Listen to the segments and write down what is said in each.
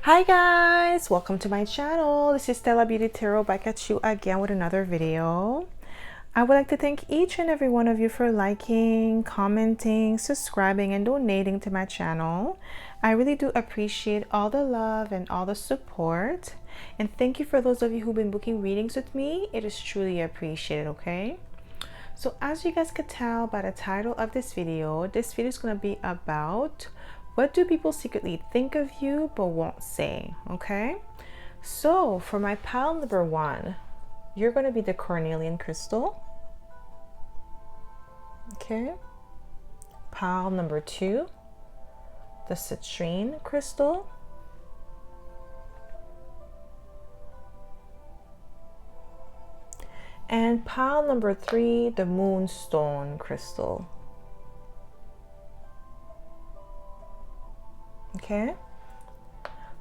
Hi guys, welcome to my channel. This is Stella Beauty Tarot back at you again with another video. I would like to thank each and every one of you for liking, commenting, subscribing, and donating to my channel. I really do appreciate all the love and all the support. And thank you for those of you who've been booking readings with me. It is truly appreciated, okay? So as you guys could tell by the title of this video is going to be about what do people secretly think of you but won't say, okay? So for my pile number one, you're going to be the cornelian crystal. Okay. Pile number two, the citrine crystal. And pile number three, the moonstone crystal. Okay,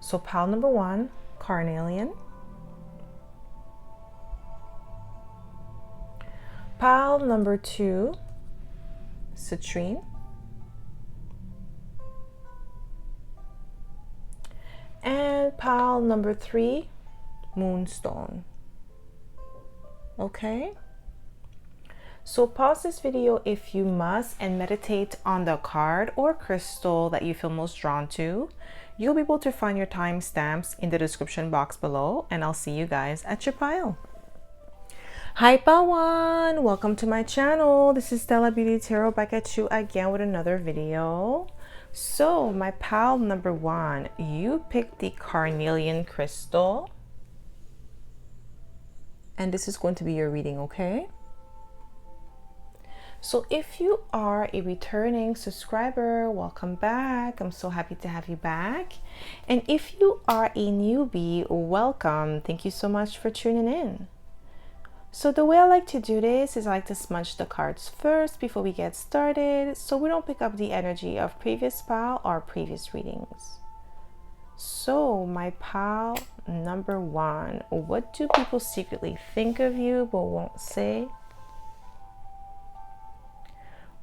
so pile number one, carnelian. Pile number two, citrine. And pile number three, moonstone. Okay, so pause this video if you must and meditate on the card or crystal that you feel most drawn to. You'll be able to find your timestamps in the description box below, and I'll see you guys at your pile. Hi pile one, welcome to my channel. This is Stella Beauty Tarot back at you again with another video. So my pile number one, you picked the carnelian crystal, and this is going to be your reading, okay? So if you are a returning subscriber, welcome back. I'm so happy to have you back. And if you are a newbie, welcome. Thank you so much for tuning in. So the way I like to do this is I like to smudge the cards first before we get started, so we don't pick up the energy of previous pile or previous readings. So my pile number one, what do people secretly think of you but won't say?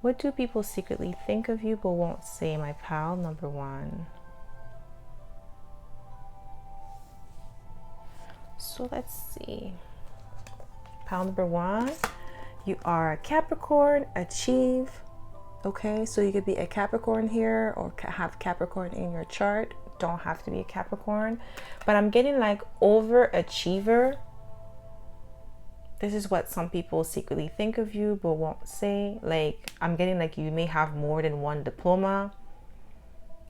What do people secretly think of you but won't say, my pal number one? So let's see. Pal number one, you are a Capricorn, achieve. Okay, so you could be a Capricorn here or have Capricorn in your chart. Don't have to be a Capricorn. But I'm getting like overachiever. This is what some people secretly think of you but won't say. Like, I'm getting like you may have more than one diploma.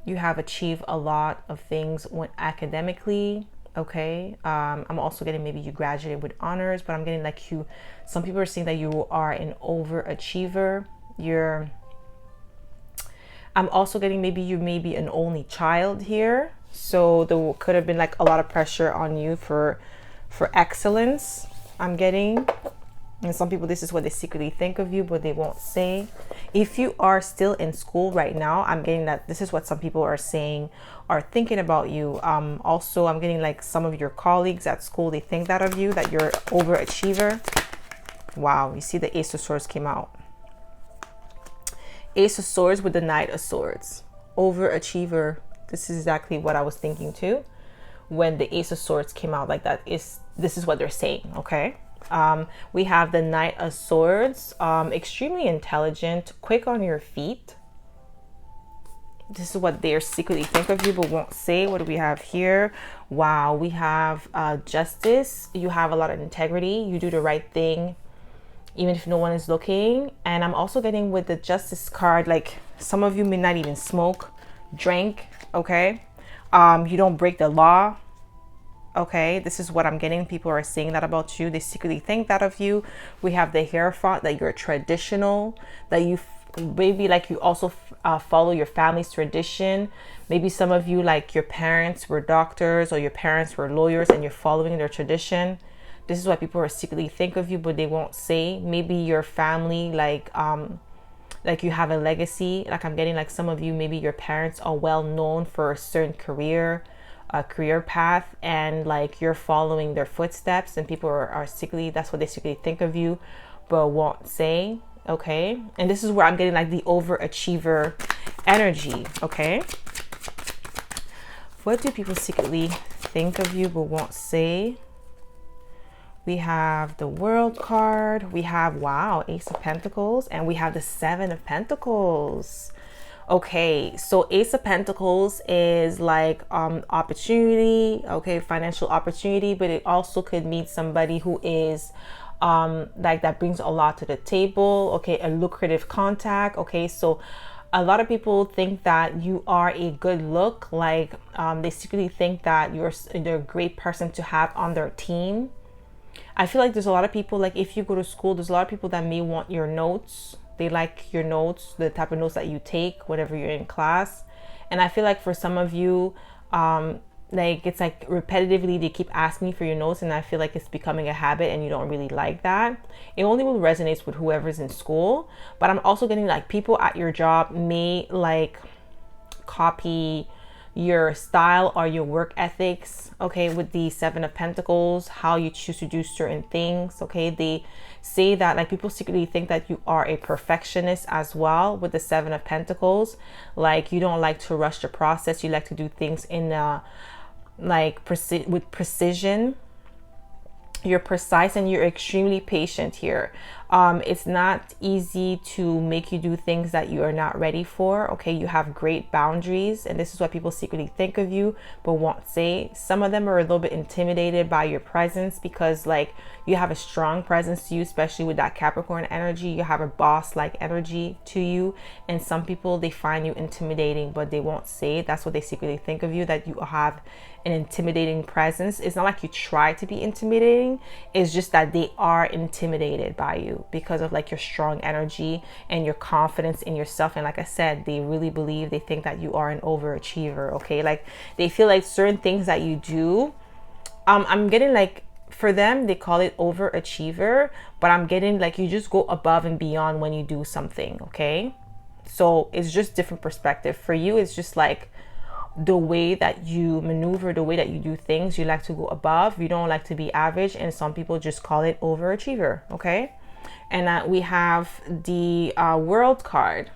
You have achieved a lot of things academically, okay? I'm also getting maybe you graduated with honors, but I'm getting like some people are saying that you are an overachiever. I'm also getting maybe you may be an only child here. So there could have been like a lot of pressure on you for excellence. I'm getting, and some people, this is what they secretly think of you but they won't say. If you are still in school right now, I'm getting that this is what some people are saying or thinking about you. Also, I'm getting like some of your colleagues at school, they think that of you, that you're an overachiever. Wow, you see the Ace of Swords came out. Ace of Swords with the Knight of Swords. Overachiever. This is exactly what I was thinking too. When the Ace of Swords came out like that, this is what they're saying, okay? We have the Knight of Swords, extremely intelligent, quick on your feet. This is what they secretly think of you but won't say. What do we have here? Wow, we have justice. You have a lot of integrity. You do the right thing even if no one is looking. And I'm also getting with the Justice card, like some of you may not even smoke, drink, okay? You don't break the law. Okay, this is what I'm getting. People are saying that about you. They secretly think that of you. We have the Hierophant, that you're traditional, that you maybe like you also follow your family's tradition. Maybe some of you, like your parents were doctors or your parents were lawyers and you're following their tradition. This is what people are secretly think of you but they won't say. Maybe your family, like you have a legacy. Like I'm getting like some of you, maybe your parents are well known for a certain career path, and like you're following their footsteps, and people are secretly, that's what they secretly think of you but won't say. Okay, and this is where I'm getting like the overachiever energy. Okay, What do people secretly think of you but won't say? We have the World card. We have, wow, Ace of Pentacles. And we have the Seven of Pentacles. Okay, so Ace of Pentacles is like opportunity, okay, financial opportunity, but it also could mean somebody who is like that brings a lot to the table, okay, a lucrative contact, okay. So a lot of people think that you are a good look, like they secretly think that you're a great person to have on their team. I feel like there's a lot of people, like if you go to school, there's a lot of people that may want your notes. They like your notes, the type of notes that you take whenever you're in class. And I feel like for some of you, like it's like repetitively they keep asking for your notes, and I feel like it's becoming a habit and you don't really like that. It only will resonate with whoever's in school, but I'm also getting like people at your job may like copy your style or your work ethics, okay, with the Seven of Pentacles, how you choose to do certain things, okay. They say that like people secretly think that you are a perfectionist as well with the Seven of Pentacles, like you don't like to rush the process, you like to do things in like with precision. You're precise and you're extremely patient here. It's not easy to make you do things that you are not ready for, okay. You have great boundaries, and this is what people secretly think of you but won't say. Some of them are a little bit intimidated by your presence because like you have a strong presence to you, especially with that Capricorn energy. You have a boss like energy to you, and some people, they find you intimidating but they won't say. That's what they secretly think of you, that you have an intimidating presence. It's not like you try to be intimidating, it's just that they are intimidated by you because of like your strong energy and your confidence in yourself. And like I said, they really believe, they think that you are an overachiever, okay. Like they feel like certain things that you do, I'm getting like, for them they call it overachiever, but I'm getting like you just go above and beyond when you do something, okay. So it's just different perspective. For you, it's just like the way that you maneuver, the way that you do things, you like to go above, you don't like to be average, and some people just call it overachiever, okay. And we have the World card.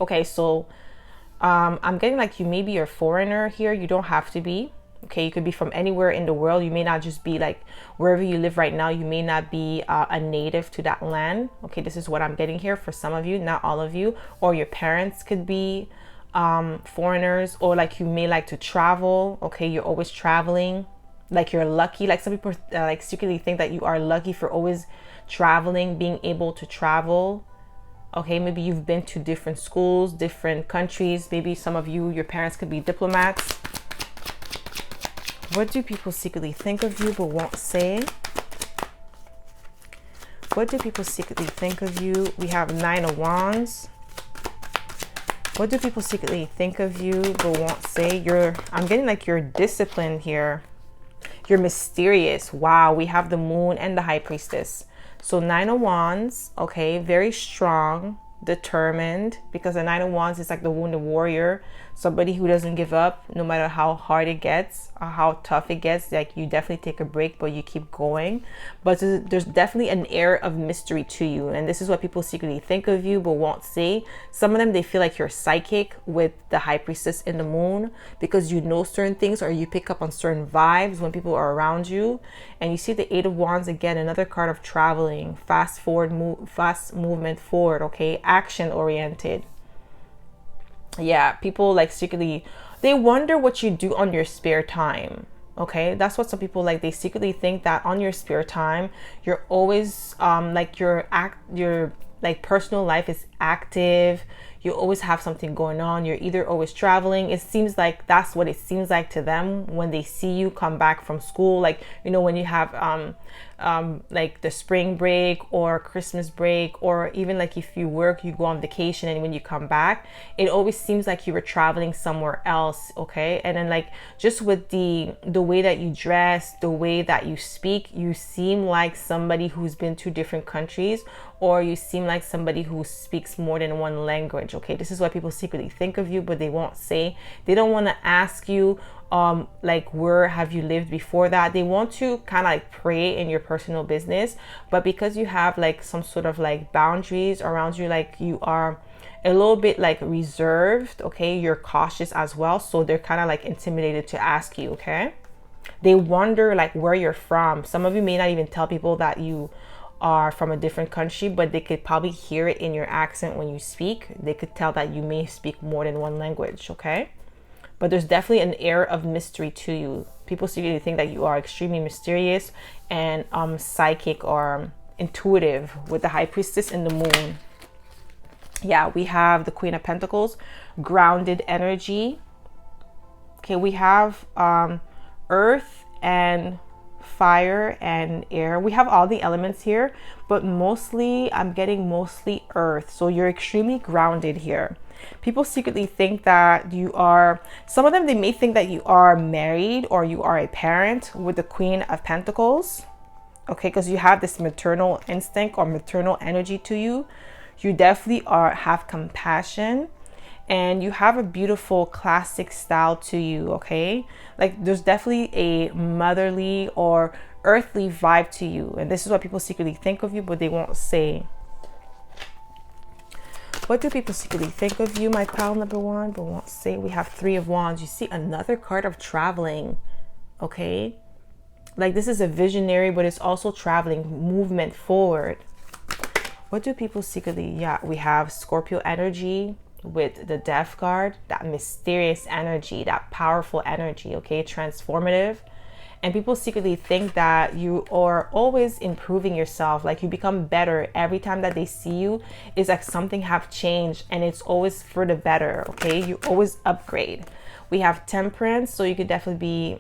Okay, so I'm getting like you may be a foreigner here. You don't have to be, okay. You could be from anywhere in the world. You may not just be like wherever you live right now, you may not be a native to that land, okay. This is what I'm getting here for some of you, not all of you. Or your parents could be foreigners, or like you may like to travel, okay. You're always traveling, like you're lucky. Like some people like secretly think that you are lucky for always traveling, being able to travel, okay. Maybe you've been to different schools, different countries. Maybe some of you, your parents could be diplomats. What do people secretly think of you but won't say? What do people secretly think of you? We have Nine of Wands. What do people secretly think of you but won't say? I'm getting like you're disciplined here. You're mysterious. Wow, we have the Moon and the High Priestess. So Nine of Wands, okay, very strong, determined, because the Nine of Wands is like the wounded warrior, somebody who doesn't give up no matter how hard it gets or how tough it gets. Like you definitely take a break but you keep going. But there's definitely an air of mystery to you, and this is what people secretly think of you but won't say. Some of them, they feel like you're psychic with the High Priestess in the Moon, because you know certain things or you pick up on certain vibes when people are around you. And you see the Eight of Wands again, another card of traveling, fast movement forward, okay, action oriented. Yeah, people like secretly, they wonder what you do on your spare time, okay. That's what some people like. They secretly think that on your spare time you're always like your like personal life is active. You always have something going on. You're either always traveling. It seems like that's what it seems like to them when they see you come back from school. Like, you know, when you have like the spring break or Christmas break, or even like if you work, you go on vacation, and when you come back, it always seems like you were traveling somewhere else, okay. And then like just with the way that you dress, the way that you speak, you seem like somebody who's been to different countries, or you seem like somebody who speaks more than one language, okay. This is what people secretly think of you but they won't say. They don't want to ask you like where have you lived before that. They want to kind of like pray in your personal business, but because you have like some sort of like boundaries around you, like you are a little bit like reserved, okay? You're cautious as well, so they're kind of like intimidated to ask you, okay? They wonder like where you're from. Some of you may not even tell people that you are from a different country, but they could probably hear it in your accent when you speak. They could tell that you may speak more than one language, okay? But there's definitely an air of mystery to you. People secretly think that you are extremely mysterious and psychic or intuitive with the High Priestess and the Moon. Yeah, we have the Queen of Pentacles, grounded energy. Okay, we have earth and fire and air. We have all the elements here, but mostly I'm getting mostly earth. So you're extremely grounded here. People secretly think that you are, some of them, they may think that you are married or you are a parent with the Queen of Pentacles. Okay, because you have this maternal instinct or maternal energy to you. You definitely have compassion, and you have a beautiful classic style to you, okay? Like there's definitely a motherly or earthly vibe to you, and this is what people secretly think of you, but they won't say. What do people secretly think of you, my pal number one, but won't say? We have Three of Wands. You see another card of traveling, okay? Like this is a visionary, but it's also traveling, movement forward. What do people secretly? Yeah, we have Scorpio energy with the Death card, that mysterious energy, that powerful energy, okay, transformative. And people secretly think that you are always improving yourself, like you become better every time that they see you. It's like something have changed and it's always for the better, okay? You always upgrade. We have Temperance, so you could definitely be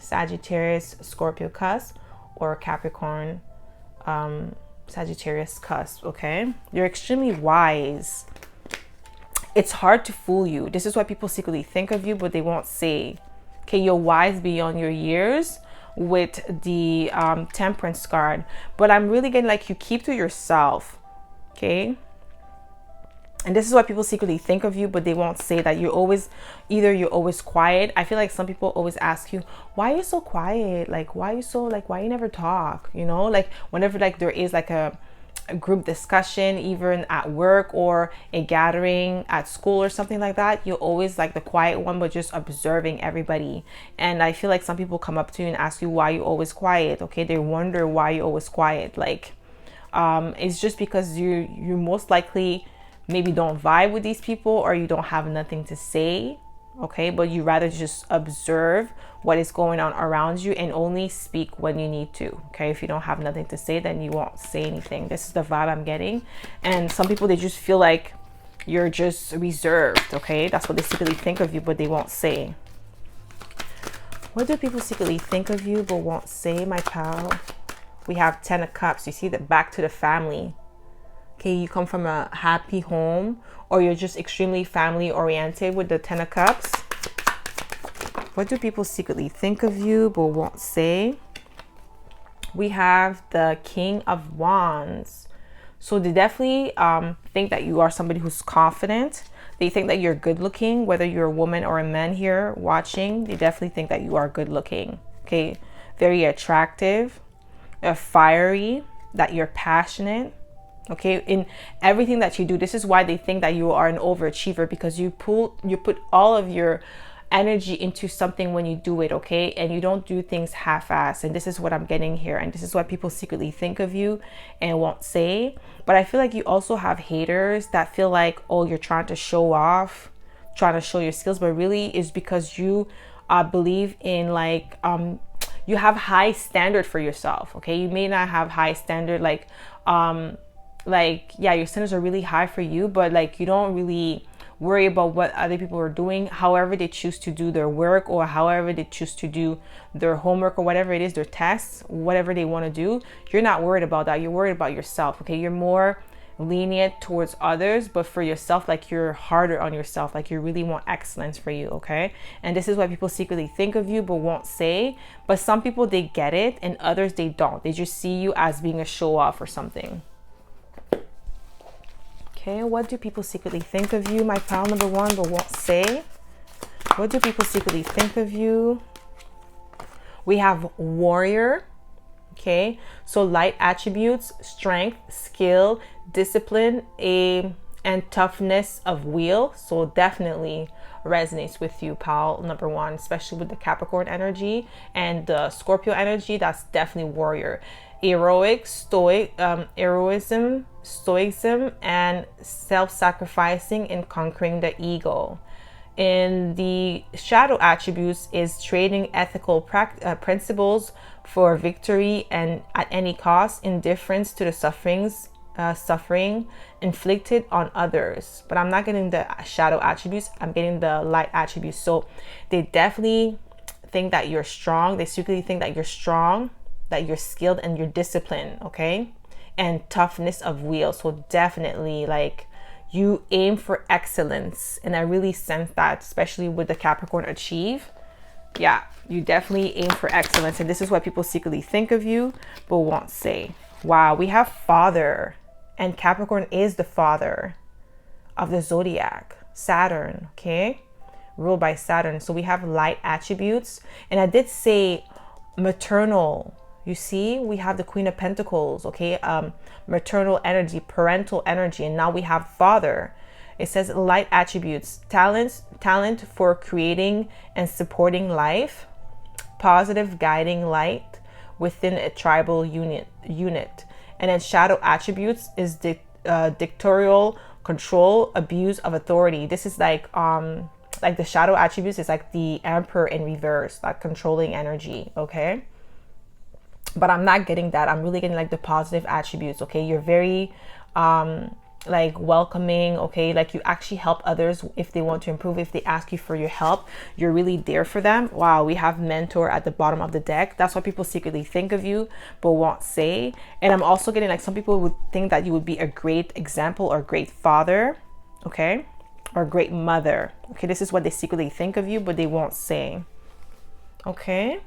Sagittarius, Scorpio cusp, or Capricorn, Sagittarius cusp, okay? You're extremely wise. It's hard to fool you. This is what people secretly think of you, but they won't say. Okay, you're wise beyond your years with the Temperance card. But I'm really getting like you keep to yourself, okay? And this is what people secretly think of you, but they won't say that. You're always, either you're always quiet. I feel like some people always ask you, why are you so quiet? Like, why are you so, like, why you never talk? You know, like whenever like there is like a group discussion, even at work or a gathering at school or something like that, you're always like the quiet one, but just observing everybody. And I feel like some people come up to you and ask you why you always quiet, okay? They wonder why you always quiet. Like, it's just because you most likely maybe don't vibe with these people, or you don't have nothing to say, okay? But you rather just observe what is going on around you and only speak when you need to, okay? If you don't have nothing to say, then you won't say anything. This is the vibe I'm getting. And some people, they just feel like you're just reserved, okay? That's what they secretly think of you, but they won't say. What do people secretly think of you but won't say, my pal? We have Ten of Cups. You see that, back to the family. Okay, you come from a happy home, or you're just extremely family oriented with the Ten of Cups. What do people secretly think of you but won't say? We have the King of Wands. So they definitely think that you are somebody who's confident. They think that you're good looking, whether you're a woman or a man here watching. They definitely think that you are good looking. Okay, very attractive, fiery, that you're passionate. Okay, in everything that you do. This is why they think that you are an overachiever, because you put all of your energy into something when you do it, okay? And you don't do things half-assed. And this is what I'm getting here, and this is what people secretly think of you and won't say. But I feel like you also have haters that feel like, oh, you're trying to show off, trying to show your skills, but really is because you believe in like you have high standard for yourself, okay? You may not have high standard like yeah, your standards are really high for you, but like you don't really worry about what other people are doing, however they choose to do their work, or however they choose to do their homework, or whatever it is, their tests, whatever they want to do. You're not worried about that. You're worried about yourself, okay? You're more lenient towards others, but for yourself, like you're harder on yourself, like you really want excellence for you, okay? And this is what people secretly think of you but won't say. But some people, they get it, and others, they don't. They just see you as being a show off or something. Okay, what do people secretly think of you, my pal number one, but won't say? What do people secretly think of you? We have warrior. Okay, so light attributes, strength, skill, discipline, an and toughness of will. So definitely resonates with you, pal number one, especially with the Capricorn energy and the Scorpio energy. That's definitely warrior, heroic, stoicism, and self-sacrificing in conquering the ego. In the shadow attributes is trading ethical principles for victory and at any cost, indifference to the suffering inflicted on others. But I'm not getting the shadow attributes, I'm getting the light attributes. So they definitely think that you're strong. They secretly think that you're strong, that you're skilled, and you're disciplined, okay? And toughness of will. So definitely, like, you aim for excellence, and I really sense that, especially with the Capricorn achieve. Yeah, you definitely aim for excellence, and this is what people secretly think of you but won't say. Wow, we have father, and Capricorn is the father of the zodiac, Saturn, okay, ruled by Saturn. So we have light attributes, and I did say maternal. You see, we have the Queen of Pentacles, okay? Maternal energy, parental energy, and now we have father. It says light attributes, talent for creating and supporting life, positive guiding light within a tribal unit. And then shadow attributes is dictatorial control, abuse of authority. This is like the shadow attributes is like the Emperor in reverse, that controlling energy, okay? But I'm not getting that. I'm really getting like the positive attributes, okay? You're very like welcoming, okay? Like you actually help others if they want to improve. If they ask you for your help, you're really there for them. Wow, we have mentor at the bottom of the deck. That's what people secretly think of you but won't say. And I'm also getting like some people would think that you would be a great example or great father, okay? Or great mother, okay? This is what they secretly think of you but they won't say, okay?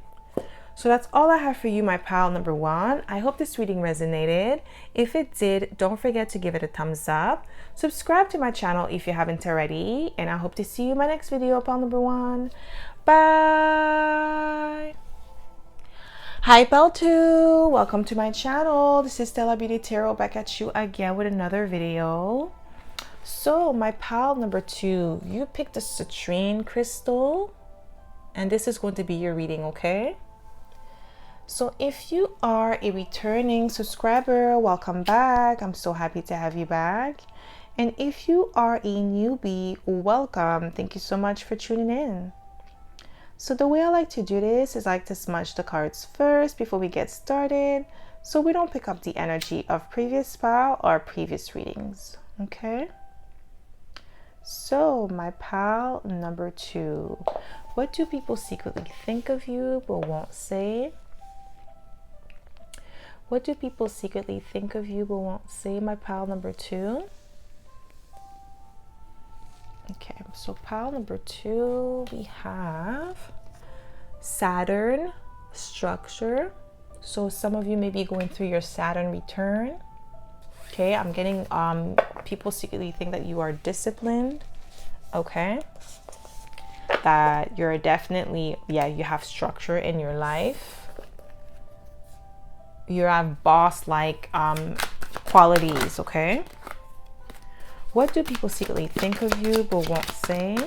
So that's all I have for you, my pal number one. I hope this reading resonated. If it did, don't forget to give it a thumbs up. Subscribe to my channel if you haven't already. And I hope to see you in my next video, pal number one. Bye. Hi, pal two. Welcome to my channel. This is Stella Beauty Tarot back at you again with another video. So my pal number two, you picked a citrine crystal. And this is going to be your reading, okay? So if you are a returning subscriber, welcome back. I'm so happy to have you back. And if you are a newbie, welcome. Thank you so much for tuning in. So the way I like to do this is I like to smudge the cards first before we get started, so we don't pick up the energy of previous pal or previous readings, okay? So my pal number two, what do people secretly think of you but won't say? What do people secretly think of you but won't say, my pal number two? Okay, so pal number two, we have Saturn structure. So some of you may be going through your Saturn return. Okay, I'm getting people secretly think that you are disciplined. Okay, that you're definitely, yeah, you have structure in your life. You have boss-like qualities, okay? What do people secretly think of you but won't say?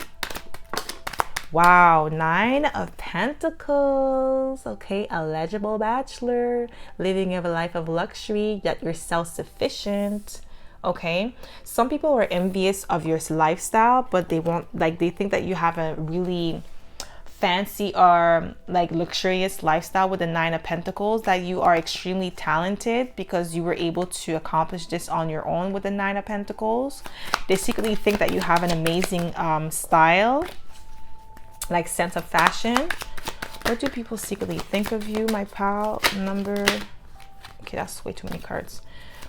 Wow, 9 of Pentacles, okay? Eligible bachelor, living a life of luxury, yet you're self-sufficient, okay? Some people are envious of your lifestyle, but they won't, like, they think that you have a really fancy or like luxurious lifestyle with the 9 of Pentacles, that you are extremely talented because you were able to accomplish this on your own with the 9 of Pentacles. They secretly think that you have an amazing style, like sense of fashion. What do people secretly think of you, my pal number, okay, that's way too many cards.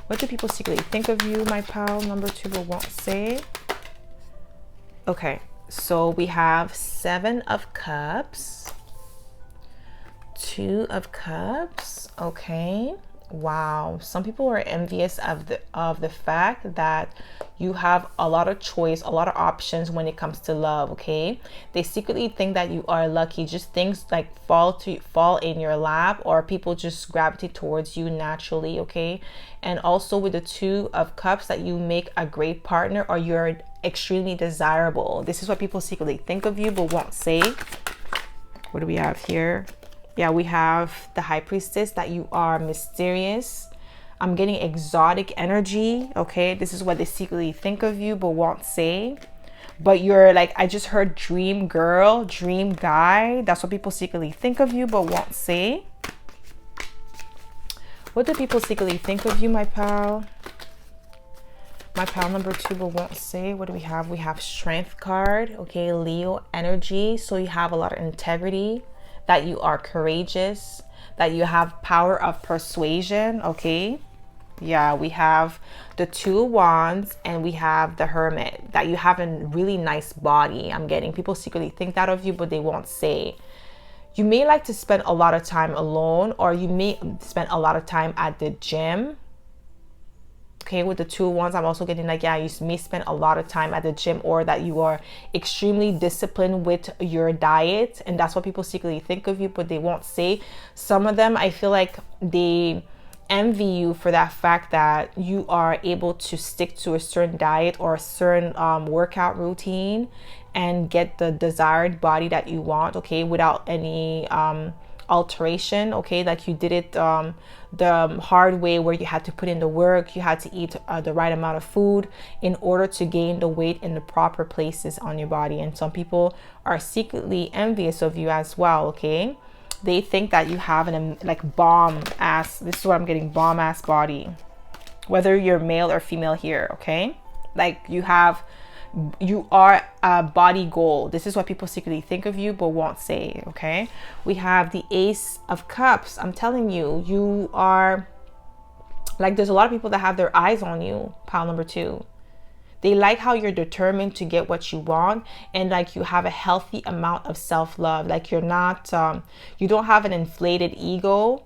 What do people secretly think of you, my pal number two but won't say? Okay, so we have 7 of Cups, 2 of Cups, okay. Wow, some people are envious of the fact that you have a lot of choice, a lot of options when it comes to love, okay? They secretly think that you are lucky. Just things like fall in your lap, or people just gravitate towards you naturally, okay? And also with the Two of Cups, that you make a great partner, or you're extremely desirable. This is what people secretly think of you but won't say. What do we have here? Yeah, we have the High Priestess, that you are mysterious. I'm getting exotic energy, okay? This is what they secretly think of you but won't say. But you're like, I just heard dream girl, dream guy. That's what people secretly think of you but won't say. What do people secretly think of you, my pal? My pal number 2 but won't say. What do we have? We have Strength card, okay? Leo energy. So you have a lot of integrity, that you are courageous, that you have power of persuasion, okay? Yeah, we have the 2 wands, and we have the Hermit, that you have a really nice body. I'm getting people secretly think that of you, but they won't say. You may like to spend a lot of time alone, or you may spend a lot of time at the gym. Okay, with the 2 wands, I'm also getting like, yeah, you may spend a lot of time at the gym, or that you are extremely disciplined with your diet, and that's what people secretly think of you, but they won't say. Some of them, I feel like they envy you for that fact that you are able to stick to a certain diet or a certain workout routine and get the desired body that you want, okay, without any alteration, okay? Like you did it the hard way, where you had to put in the work, you had to eat the right amount of food in order to gain the weight in the proper places on your body. And some people are secretly envious of you as well, okay? They think that you have an like bomb ass, this is what I'm getting, bomb ass body, whether you're male or female here, okay? Like you are a body goal. This is what people secretly think of you but won't say, okay? We have the Ace of Cups. I'm telling you, you are like, there's a lot of people that have their eyes on you, pile number 2. They like how you're determined to get what you want, and like you have a healthy amount of self-love. Like you're not you don't have an inflated ego.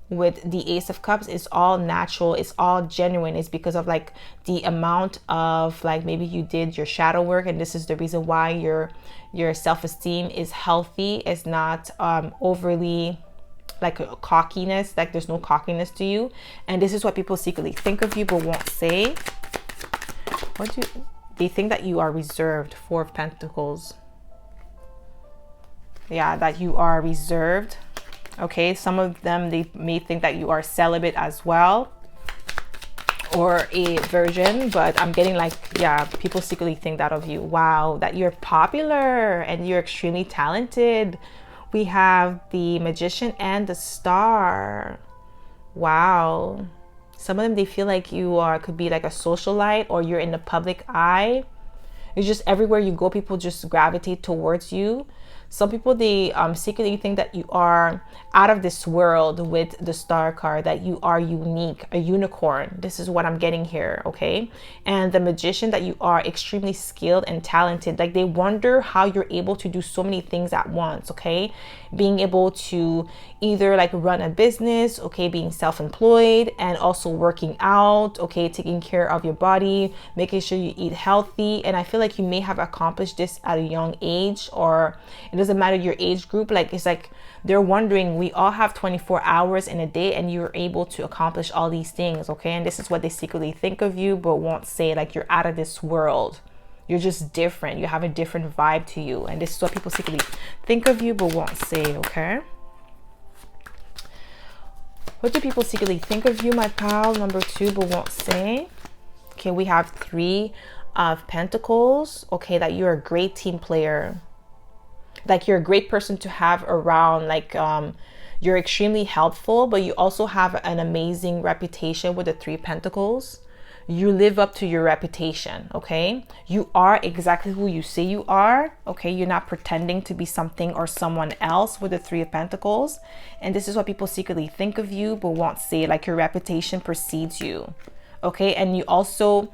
With the Ace of Cups, it's all natural, it's all genuine. It's because of like the amount of like, maybe you did your shadow work, and this is the reason why your self-esteem is healthy. It's not overly like a cockiness, like there's no cockiness to you. And this is what people secretly think of you but won't say. They think that you are reserved. 4 of Pentacles. Yeah, that you are reserved. Okay, some of them, they may think that you are celibate as well, or a virgin, but I'm getting like, yeah, people secretly think that of you. Wow, that you're popular and you're extremely talented. We have the Magician and the Star. Wow. Some of them, they feel like you could be like a socialite, or you're in the public eye. It's just everywhere you go, people just gravitate towards you. Some people, they secretly think that you are out of this world with the Star card, that you are unique, a unicorn. This is what I'm getting here, okay? And the Magician, that you are extremely skilled and talented. Like they wonder how you're able to do so many things at once, okay? Being able to either like run a business, okay, being self-employed, and also working out, okay, taking care of your body, making sure you eat healthy. And I feel like you may have accomplished this at a young age, or it doesn't matter your age group. Like it's like they're wondering, we all have 24 hours in a day, and you're able to accomplish all these things, okay? And this is what they secretly think of you but won't say. Like you're out of this world, you're just different, you have a different vibe to you. And this is what people secretly think of you but won't say, okay? What do people secretly think of you, my pal number 2 but won't say? Okay, we have 3 of Pentacles, okay, that you're a great team player. Like you're a great person to have around. Like you're extremely helpful, but you also have an amazing reputation with the 3 of Pentacles. You live up to your reputation, okay? You are exactly who you say you are, okay? You're not pretending to be something or someone else with the 3 of Pentacles. And this is what people secretly think of you but won't say. Like your reputation precedes you, okay? And you also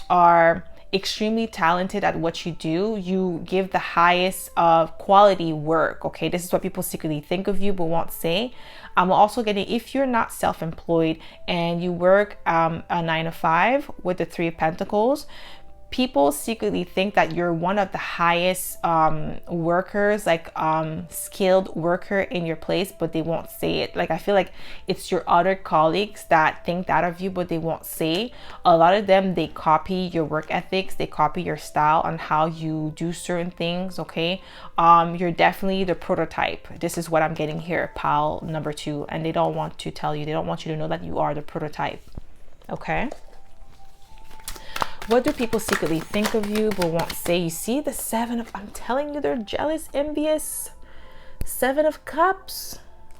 are extremely talented at what you do. You give the highest of quality work. Okay, this is what people secretly think of you but won't say. I'm also getting, if you're not self-employed and you work a 9 to 5 with the 3 of Pentacles, people secretly think that you're one of the highest workers, like skilled worker in your place, but they won't say it. Like, I feel like it's your other colleagues that think that of you, but they won't say. A lot of them, they copy your work ethics, they copy your style on how you do certain things. Okay, you're definitely the prototype. This is what I'm getting here, pile number 2, and they don't want to tell you, they don't want you to know that you are the prototype. Okay, what do people secretly think of you but won't say? You see the 7 of, I'm telling you, they're jealous, envious. 7 of Cups.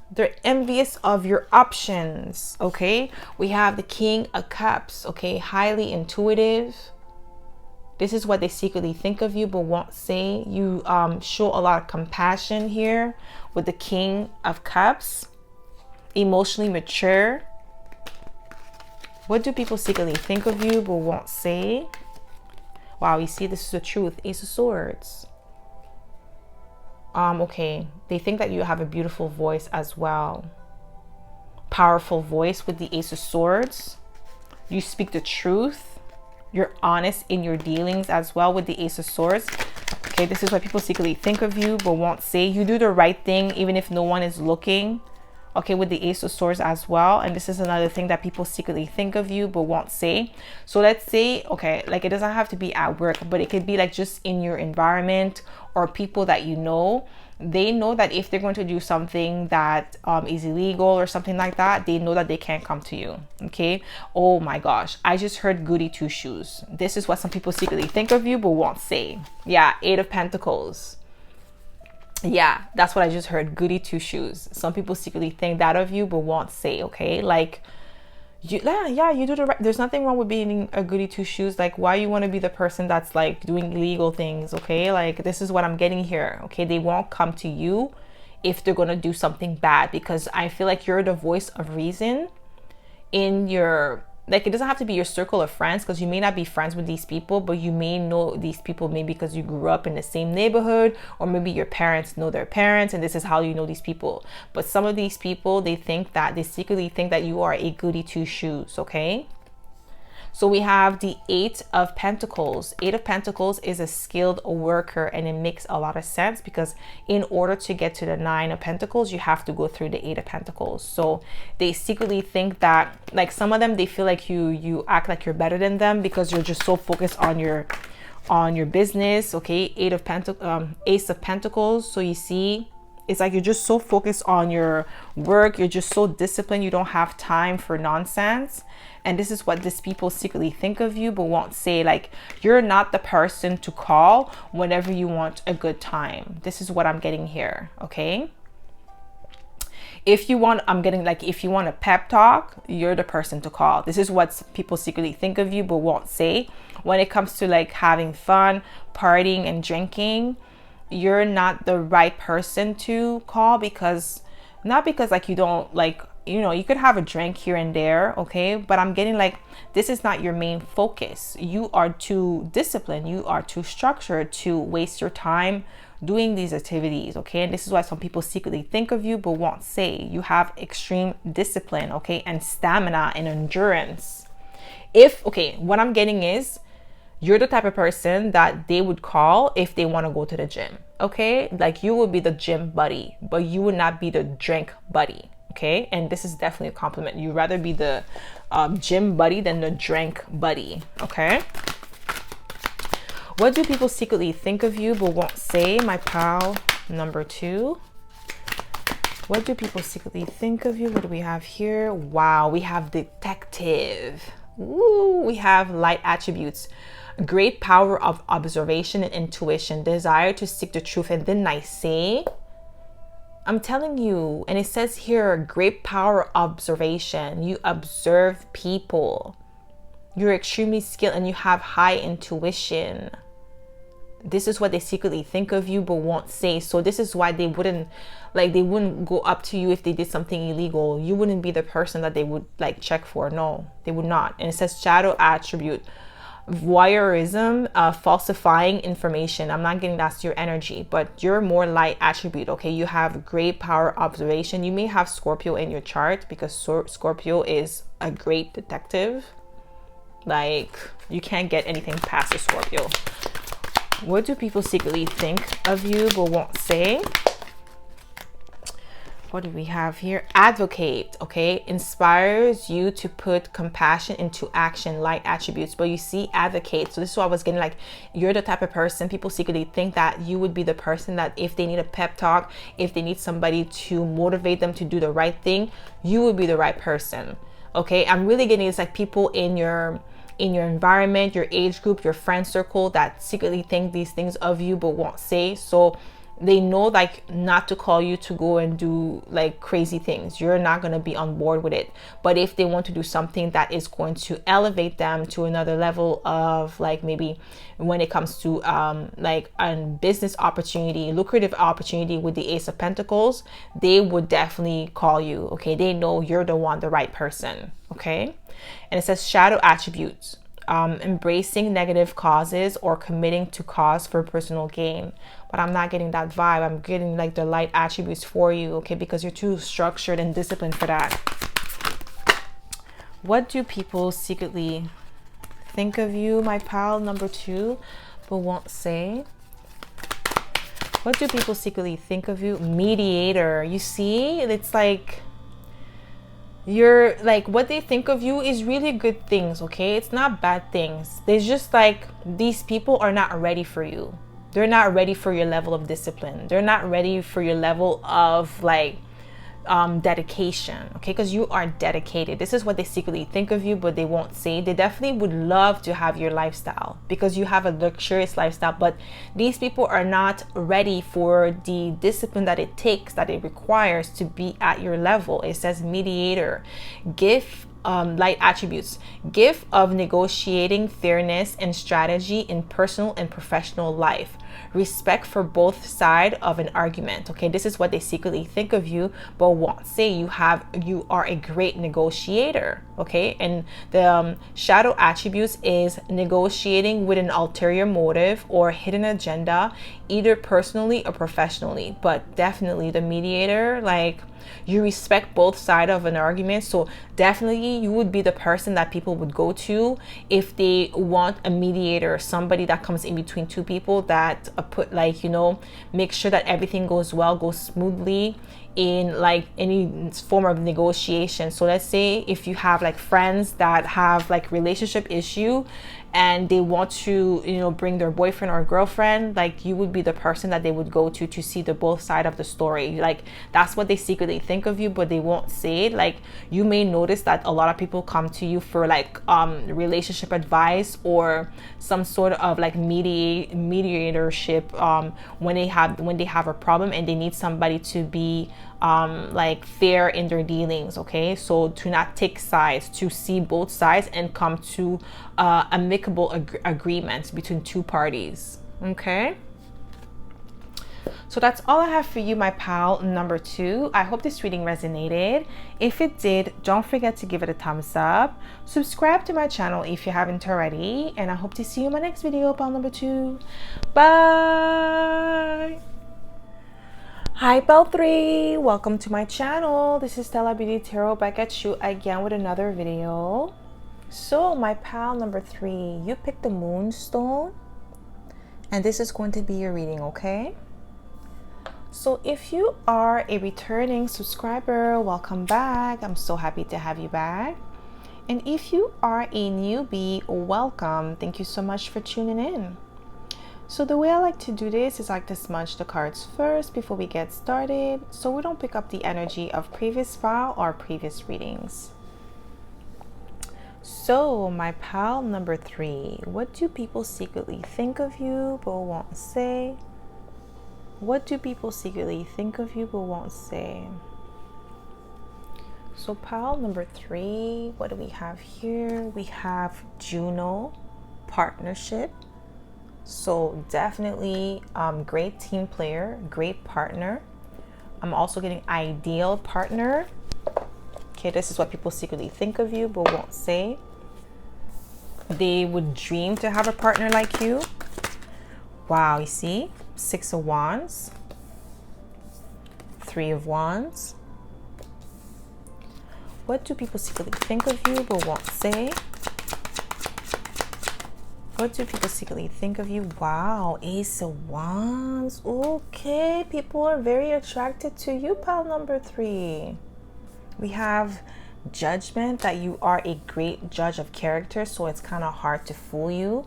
They're envious of your options. Okay, we have the King of Cups. Okay, highly intuitive. This is what they secretly think of you but won't say. You show a lot of compassion here with the King of Cups. Emotionally mature. What do people secretly think of you but won't say? Wow, you see, this is the truth. Ace of Swords. Okay, they think that you have a beautiful voice as well. Powerful voice with the Ace of Swords. You speak the truth. You're honest in your dealings as well with the Ace of Swords. Okay, this is what people secretly think of you but won't say. You do the right thing even if no one is looking. Okay, with the Ace of Swords as well. And this is another thing that people secretly think of you but won't say. So let's say, okay, like, it doesn't have to be at work, but it could be like just in your environment or people that you know. They know that if they're going to do something that is illegal or something like that, they know that they can't come to you. Okay, oh my gosh, I just heard goody two shoes. This is what some people secretly think of you but won't say. Yeah, 8 of Pentacles. Yeah, that's what I just heard, goody two shoes. Some people secretly think that of you but won't say. Okay, like, you, yeah, you do the right. There's nothing wrong with being a goody two shoes. Like, why you want to be the person that's like doing illegal things? Okay, like, this is what I'm getting here. Okay, they won't come to you if they're gonna do something bad, because I feel like you're the voice of reason in your, like, it doesn't have to be your circle of friends, because you may not be friends with these people, but you may know these people maybe because you grew up in the same neighborhood, or maybe your parents know their parents and this is how you know these people. But some of these people, they secretly think that you are a goody two shoes. Okay, so we have the 8 of Pentacles. 8 of Pentacles is a skilled worker, and it makes a lot of sense because in order to get to the 9 of Pentacles, you have to go through the 8 of Pentacles. So they secretly think that, like, some of them, they feel like you act like you're better than them because you're just so focused on your business. Okay, Ace of Pentacles. So you see, it's like you're just so focused on your work. You're just so disciplined. You don't have time for nonsense. And this is what these people secretly think of you but won't say. Like, you're not the person to call whenever you want a good time. This is what I'm getting here. Okay, if you want, I'm getting, like, if you want a pep talk, you're the person to call. This is what people secretly think of you but won't say. When it comes to like having fun, partying and drinking, you're not the right person to call, because not because like you don't, like, you know, you could have a drink here and there. Okay, but I'm getting like, this is not your main focus. You are too disciplined, you are too structured to waste your time doing these activities. Okay, and this is why some people secretly think of you but won't say. You have extreme discipline, okay, and stamina and endurance. Okay, what I'm getting is, you're the type of person that they would call if they want to go to the gym. Okay, like, you would be the gym buddy, but you would not be the drink buddy. Okay, and this is definitely a compliment. You'd rather be the gym buddy than the drink buddy. Okay, what do people secretly think of you but won't say? My pal number 2. What do people secretly think of you? What do we have here? Wow, we have detective. Ooh, we have light attributes. Great power of observation and intuition, desire to seek the truth. And then I say, I'm telling you, and it says here, great power of observation. You observe people. You're extremely skilled and you have high intuition. This is what they secretly think of you but won't say. So this is why they wouldn't go up to you if they did something illegal. You wouldn't be the person that they would like check for. No, they would not. And it says shadow attribute. voyeurism, falsifying information. I'm not getting that's your energy, but you're more light attribute. Okay, you have great power observation. You may have Scorpio in your chart because Scorpio is a great detective. Like, you can't get anything past a Scorpio. What do people secretly think of you but won't say? What do we have here? Advocate, okay? Inspires you to put compassion into action, light attributes. But you see, advocate. So this is what I was getting, like, you're the type of person, people secretly think that you would be the person that if they need a pep talk, if they need somebody to motivate them to do the right thing, you would be the right person, okay? I'm really getting, it's like people in your environment, your age group, your friend circle that secretly think these things of you but won't say. So they know, like, not to call you to go and do like crazy things. You're not going to be on board with it. But if they want to do something that is going to elevate them to another level of, like, maybe when it comes to like a business opportunity, lucrative opportunity with the Ace of Pentacles, they would definitely call you, okay? They know you're the one, the right person, okay? And it says shadow attributes. Embracing negative causes or committing to cause for personal gain. But I'm not getting that vibe. I'm getting like the light attributes for you, okay? Because you're too structured and disciplined for that. What do people secretly think of you, my pal number 2, but won't say? What do people secretly think of you? Mediator. You see, it's like, you're like, what they think of you is really good things, okay? It's not bad things. There's just like, these people are not ready for you. They're not ready for your level of discipline. They're not ready for your level of like dedication, okay? Because you are dedicated. This is what they secretly think of you, but they won't say. They definitely would love to have your lifestyle because you have a luxurious lifestyle, but these people are not ready for the discipline that it takes, that it requires to be at your level. It says mediator. Gift, light attributes. Gift of negotiating fairness and strategy in personal and professional life. Respect for both sides of an argument, okay? This is what they secretly think of you but won't say. You are a great negotiator, okay? And the shadow attributes is negotiating with an ulterior motive or hidden agenda, either personally or professionally. But definitely the mediator, like, you respect both sides of an argument. So definitely you would be the person that people would go to if they want a mediator, somebody that comes in between two people, that put, like, you know, make sure that everything goes well, goes smoothly in like any form of negotiation. So let's say if you have like friends that have like relationship issue and they want to, you know, bring their boyfriend or girlfriend, like, you would be the person that they would go to see the both side of the story. Like, that's what they secretly think of you, but they won't say it. Like, you may notice that a lot of people come to you for like relationship advice or some sort of like mediatorship when they have a problem and they need somebody to be like fair in their dealings, okay? So to not take sides, to see both sides and come to amicable agreements between two parties, okay? So that's all I have for you, my pal number 2. I hope this reading resonated. If it did, don't forget to give it a thumbs up. Subscribe to my channel if you haven't already. And I hope to see you in my next video, pal number 2. Bye! Hi, pal 3. Welcome to my channel. This is Stella Beauty Tarot back at you again with another video. So my pal number 3, you picked the Moonstone. And this is going to be your reading, okay? So if you are a returning subscriber, welcome back. I'm so happy to have you back. And if you are a newbie, welcome. Thank you so much for tuning in. So the way I like to do this is I like to smudge the cards first before we get started, so we don't pick up the energy of previous file or previous readings. So my pal number 3, what do people secretly think of you but won't say? What do people secretly think of you but won't say? So pal number 3, what do we have here? We have Juno, partnership. So definitely great team player, great partner. I'm also getting ideal partner. Okay, this is what people secretly think of you but won't say. They would dream to have a partner like you. Wow, you see? 6 of Wands, 3 of Wands. What do people secretly think of you but won't say? What do people secretly think of you? Wow, Ace of Wands. Okay, people are very attracted to you, pile number 3. We have Judgment, that you are a great judge of character, so it's kind of hard to fool you.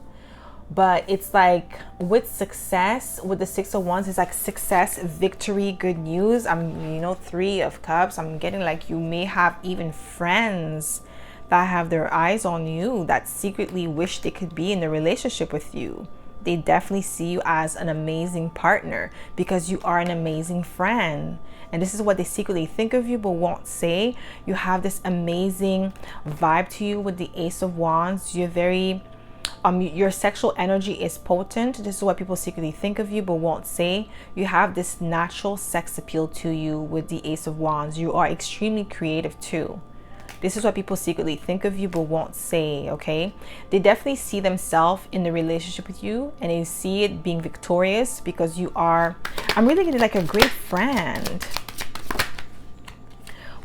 But it's like with success, with the 6 of Wands, it's like success, victory, good news. You know, 3 of Cups, I'm getting like you may have even friends that have their eyes on you, that secretly wish they could be in a relationship with you. They definitely see you as an amazing partner because you are an amazing friend. And this is what they secretly think of you but won't say. You have this amazing vibe to you with the Ace of Wands. You're very your sexual energy is potent. This is what people secretly think of you but won't say. You have this natural sex appeal to you with the Ace of Wands. You are extremely creative too. This is what people secretly think of you but won't say, okay? They definitely see themselves in the relationship with you, and they see it being victorious because you are, I'm really getting like a great friend.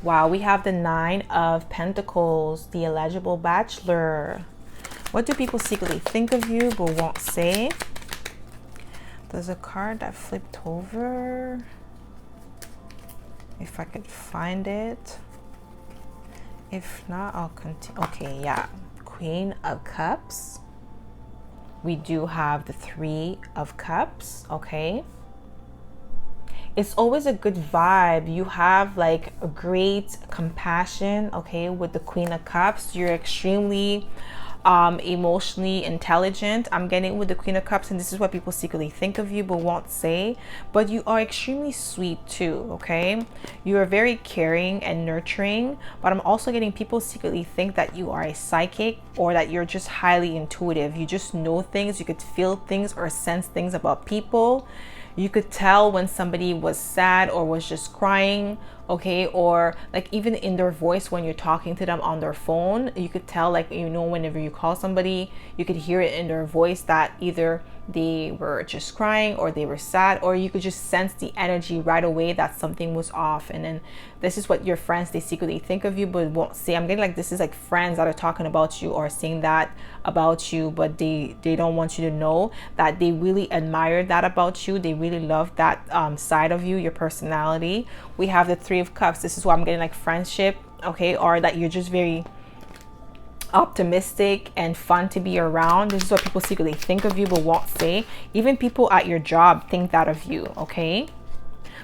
Wow, we have the 9 of Pentacles, the eligible bachelor. What do people secretly think of you but won't say? There's a card that flipped over. If I could find it. If not, I'll continue. Okay, yeah. Queen of Cups. We do have the 3 of Cups, okay? It's always a good vibe. You have like a great compassion, okay, with the Queen of Cups. You're extremely emotionally intelligent. I'm getting with the Queen of Cups, and this is what people secretly think of you but won't say. But you are extremely sweet too, okay? You are very caring and nurturing, but I'm also getting people secretly think that you are a psychic, or that you're just highly intuitive. You just know things, you could feel things or sense things about people. You could tell when somebody was sad or was just crying, okay? Or like even in their voice when you're talking to them on their phone, you could tell, like, you know, whenever you call somebody, you could hear it in their voice that either they were just crying or they were sad, or you could just sense the energy right away that something was off. And then this is what your friends, they secretly think of you but won't say. I'm getting like this is like friends that are talking about you or saying that about you, but they don't want you to know that they really admire that about you. They really love that side of you, your personality. We have the 3 of Cups. This is what I'm getting, like friendship, okay? Or that you're just very optimistic and fun to be around. This is what people secretly think of you but won't say. Even people at your job think that of you, okay?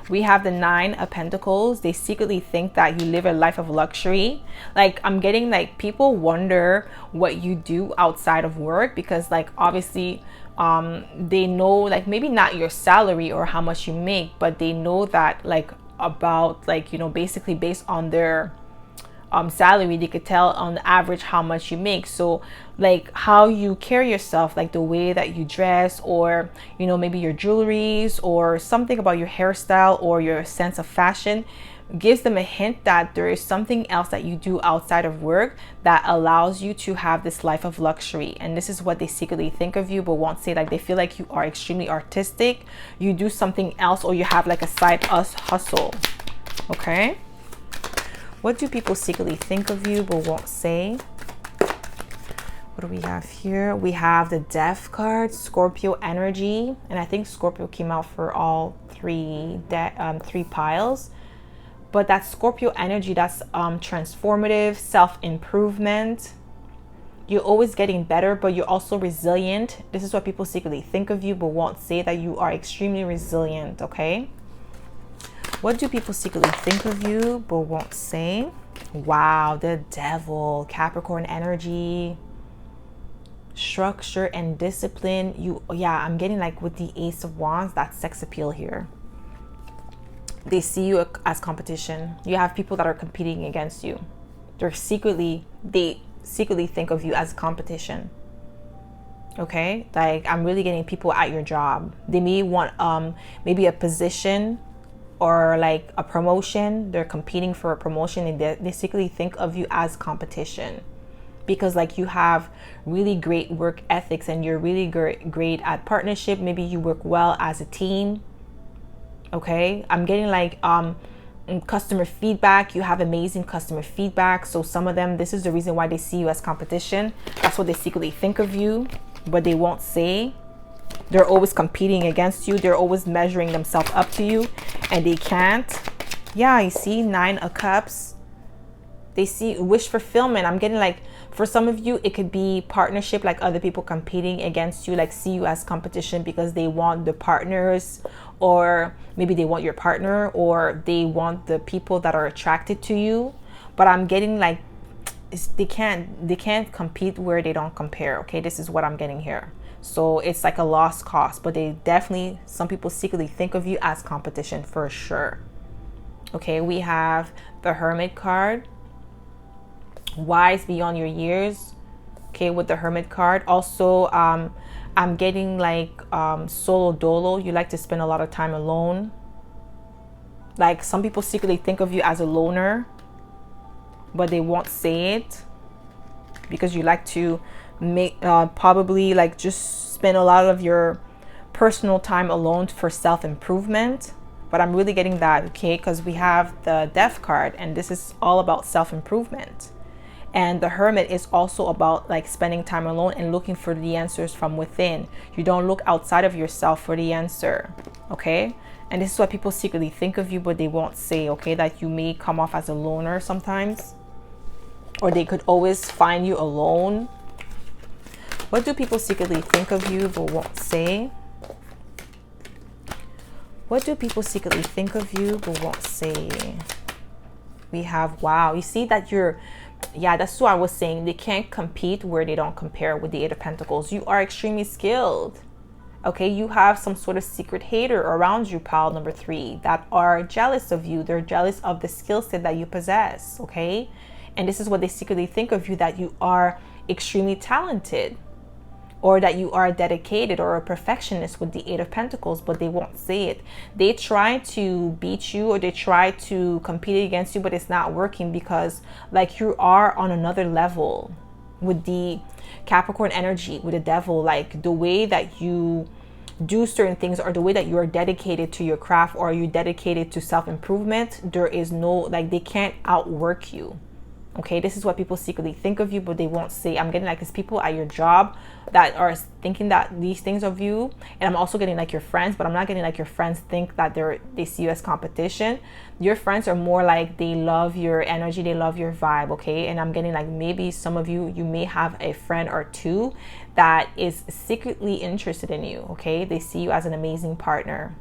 We have the 9 of Pentacles. They secretly think that you live a life of luxury. Like I'm getting like people wonder what you do outside of work, because like obviously they know like maybe not your salary or how much you make, but they know that like about like, you know, basically based on their salary, they could tell on the average how much you make. So like how you carry yourself, like the way that you dress, or you know, maybe your jewelries or something about your hairstyle or your sense of fashion, gives them a hint that there is something else that you do outside of work that allows you to have this life of luxury. And this is what they secretly think of you but won't say. Like they feel like you are extremely artistic, you do something else, or you have like a side hustle, okay? What do people secretly think of you but won't say? What do we have here? We have the Death card, Scorpio energy. And I think Scorpio came out for all three piles. But that Scorpio energy, that's transformative, self-improvement. You're always getting better, but you're also resilient. This is what people secretly think of you but won't say, that you are extremely resilient, okay? What do people secretly think of you but won't say? Wow, the Devil, Capricorn energy, structure and discipline. I'm getting like with the Ace of Wands, that sex appeal here. They see you as competition. You have people that are competing against you. They secretly think of you as competition, okay? Like I'm really getting people at your job. They may want maybe a position or like a promotion. They're competing for a promotion, and they secretly think of you as competition, because like you have really great work ethics and you're really great at partnership. Maybe you work well as a team. Okay, I'm getting like customer feedback. You have amazing customer feedback. So some of them, this is the reason why they see you as competition. That's what they secretly think of you, but they won't say. They're always competing against you. They're always measuring themselves up to you, and they can't. Yeah, you see, 9 of Cups. They see wish fulfillment. I'm getting like, for some of you, it could be partnership, like other people competing against you, like see you as competition because they want the partners, or maybe they want your partner, or they want the people that are attracted to you. But I'm getting like, they can't compete where they don't compare. Okay, this is what I'm getting here. So it's like a lost cause, but they definitely, some people secretly think of you as competition for sure. Okay, we have the Hermit card. Wise beyond your years. Okay, with the Hermit card. Also, I'm getting like solo dolo. You like to spend a lot of time alone. Like some people secretly think of you as a loner, but they won't say it because you like to make probably like just spend a lot of your personal time alone for self-improvement. But I'm really getting that, okay, because we have the Death card, and this is all about self-improvement. And the Hermit is also about like spending time alone and looking for the answers from within. You don't look outside of yourself for the answer, okay? And this is what people secretly think of you, but they won't say, okay, that you may come off as a loner sometimes, or they could always find you alone. What do people secretly think of you but won't say? What do people secretly think of you but won't say? We have, wow, you see that you're, yeah, that's what I was saying. They can't compete where they don't compare with the 8 of Pentacles. You are extremely skilled. Okay, you have some sort of secret hater around you, pile number 3, that are jealous of you. They're jealous of the skill set that you possess, okay? And this is what they secretly think of you, that you are extremely talented, or that you are dedicated or a perfectionist with the 8 of Pentacles, but they won't say it. They try to beat you, or they try to compete against you, but it's not working because like you are on another level with the Capricorn energy, with the Devil. Like the way that you do certain things, or the way that you are dedicated to your craft, or you dedicated to self-improvement, there is no, like they can't outwork you. Okay, this is what people secretly think of you, but they won't say. I'm getting like these people at your job that are thinking that these things of you, and I'm also getting like your friends, but I'm not getting like your friends think that they see you as competition. Your friends are more like they love your energy, they love your vibe, okay? And I'm getting like maybe some of you, you may have a friend or two that is secretly interested in you, okay? They see you as an amazing partner.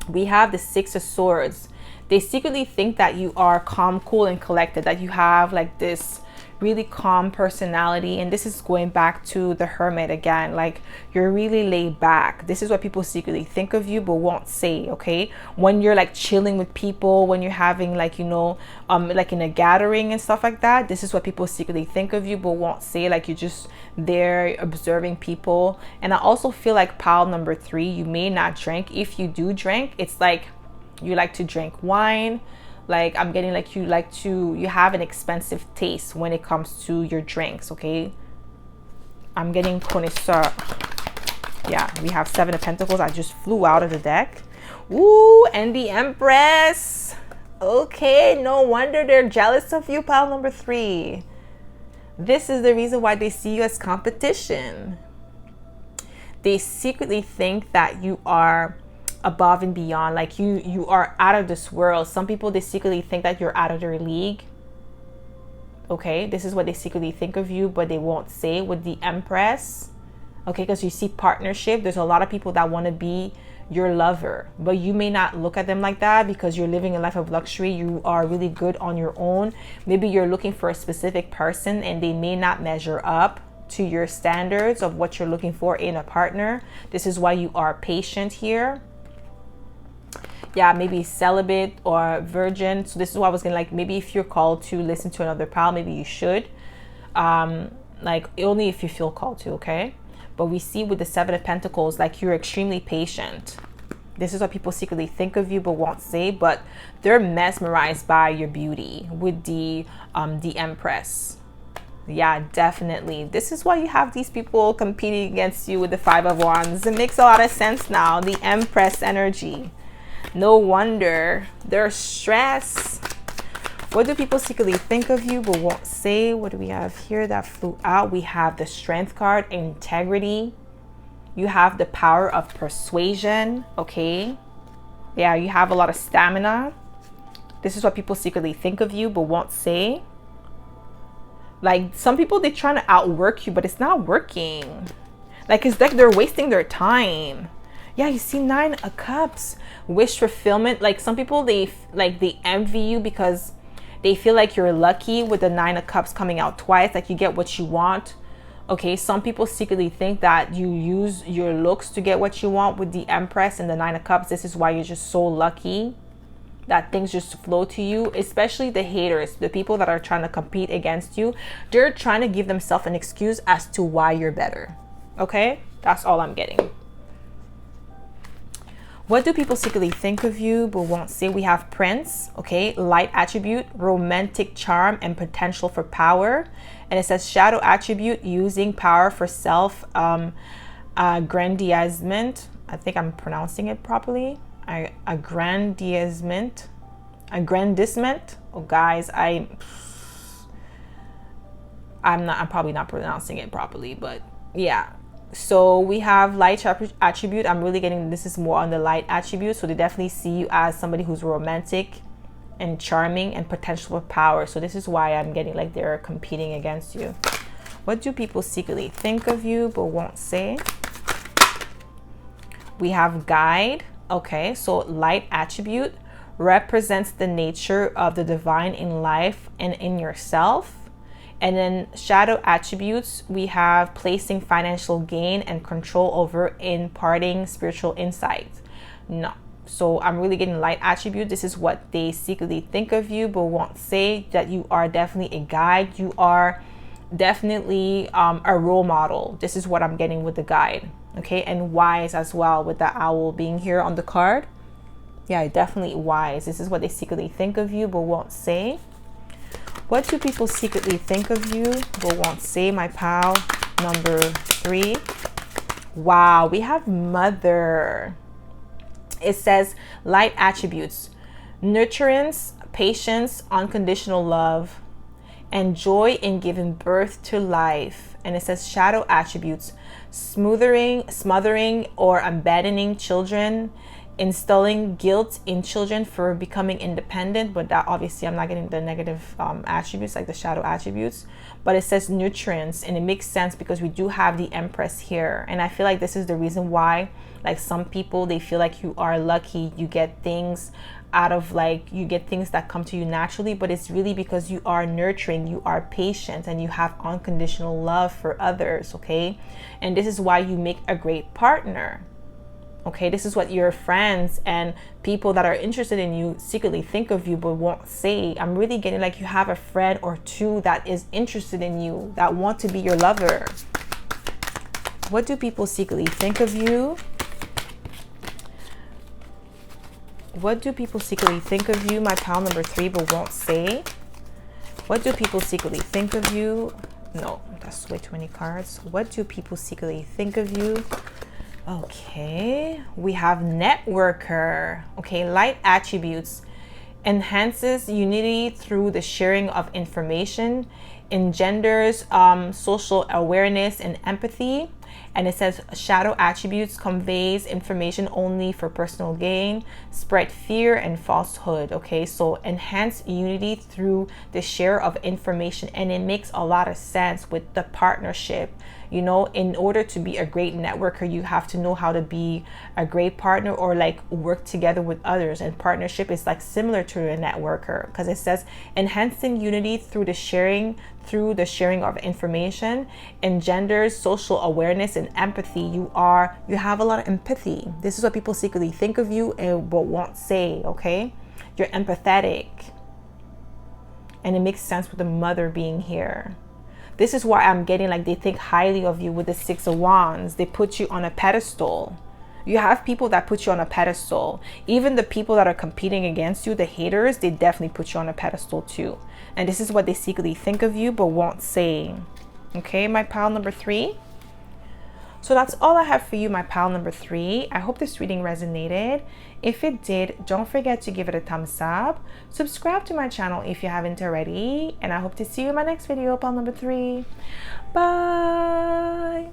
We have the 6 of Swords. They secretly think that you are calm, cool, and collected, that you have like this really calm personality. And this is going back to the Hermit again, like you're really laid back. This is what people secretly think of you but won't say, okay? When you're like chilling with people, when you're having like, you know, like in a gathering and stuff like that, this is what people secretly think of you but won't say. Like you're just there observing people. And I also feel like pile number 3, you may not drink. If you do drink, it's like you like to drink wine. Like I'm getting like you have an expensive taste when it comes to your drinks, okay? I'm getting connoisseur. Yeah, we have 7 of Pentacles. I just flew out of the deck. Ooh, and the Empress. Okay, no wonder they're jealous of you, pile number 3. This is the reason why they see you as competition. They secretly think that you are above and beyond, like you are out of this world. Some people, they secretly think that you're out of their league, okay? This is what they secretly think of you, but they won't say with the Empress, okay? Because you see partnership, there's a lot of people that want to be your lover, but you may not look at them like that because you're living a life of luxury. You are really good on your own. Maybe you're looking for a specific person and they may not measure up to your standards of what you're looking for in a partner. This is why you are patient here. Yeah, maybe celibate or virgin. So this is what I was gonna, like, maybe if you're called to listen to another pal, maybe you should, like only if you feel called to, okay? But we see with the 7 of Pentacles, like you're extremely patient. This is what people secretly think of you but won't say, but they're mesmerized by your beauty with the Empress. Yeah, definitely. This is why you have these people competing against you with the Five of Wands. It makes a lot of sense now. The Empress energy. No wonder they're stressed. What do people secretly think of you but won't say? What do we have here that flew out? We have the Strength card, integrity. You have the power of persuasion, okay? Yeah, you have a lot of stamina. This is what people secretly think of you but won't say. Like, some people, they're trying to outwork you, but it's not working. Like, it's like they're wasting their time. Yeah, you see 9 of Cups. Wish fulfillment. Like, some people, they envy you because they feel like you're lucky with the 9 of Cups coming out twice. Like, you get what you want. Okay, some people secretly think that you use your looks to get what you want with the Empress and the 9 of Cups. This is why you're just so lucky that things just flow to you, especially the haters, the people that are trying to compete against you. They're trying to give themselves an excuse as to why you're better. Okay, that's all I'm getting. What do people secretly think of you but won't say? We have Prince, okay, light attribute, romantic charm, and potential for power. And it says shadow attribute, using power for self aggrandizement. I think I'm pronouncing it properly. Aggrandizement. Oh, guys, I'm probably not pronouncing it properly, but yeah. So we have light attribute. I'm really getting, this is more on the light attribute. So they definitely see you as somebody who's romantic and charming and potential for power. So this is why I'm getting like they're competing against you. What do people secretly think of you but won't say? We have guide. Okay, so light attribute represents the nature of the divine in life and in yourself. And then shadow attributes, we have placing financial gain and control over imparting spiritual insights. No. So I'm really getting light attribute. This is what they secretly think of you but won't say, that you are definitely a guide. You are definitely a role model. This is what I'm getting with the guide. Okay, and wise as well with the owl being here on the card. Yeah, definitely wise. This is what they secretly think of you but won't say. What do people secretly think of you but won't say, my pal? Number 3. Wow, we have Mother. It says light attributes, nurturance, patience, unconditional love, and joy in giving birth to life. And it says shadow attributes, smothering or abandoning children, instilling guilt in children for becoming independent. But that, obviously, I'm not getting the negative attributes like the shadow attributes. But it says nutrients, and it makes sense because we do have the Empress here. And I feel like this is the reason why, like, some people, they feel like you are lucky, you get things out of, like, you get things that come to you naturally, but it's really because you are nurturing, you are patient, and you have unconditional love for others. Okay, and this is why you make a great partner. Okay, this is what your friends and people that are interested in you secretly think of you but won't say. I'm really getting like you have a friend or two that is interested in you, that want to be your lover. What do people secretly think of you? What do people secretly think of you, my pal? Number 3, but won't say. What do people secretly think of you? No, that's way too many cards. What do people secretly think of you? Okay, we have networker. Okay, light attributes, enhances unity through the sharing of information, engenders social awareness and empathy. And it says shadow attributes, conveys information only for personal gain, spread fear and falsehood. Okay, so enhance unity through the share of information. And it makes a lot of sense with the partnership. You know, in order to be a great networker, you have to know how to be a great partner, or like work together with others. And partnership is like similar to a networker, because it says enhancing unity through the sharing of information, engenders social awareness and empathy. You have a lot of empathy. This is what people secretly think of you but won't say. Okay, you're empathetic, and it makes sense with the Mother being here. This is why I'm getting like they think highly of you with the 6 of Wands. They put you on a pedestal. You have people that put you on a pedestal. Even the people that are competing against you, the haters, they definitely put you on a pedestal too. And this is what they secretly think of you but won't say. Okay, my pile number 3. So that's all I have for you, my pile number 3. I hope this reading resonated. If it did, don't forget to give it a thumbs up. Subscribe to my channel if you haven't already. And I hope to see you in my next video, pile number 3. Bye.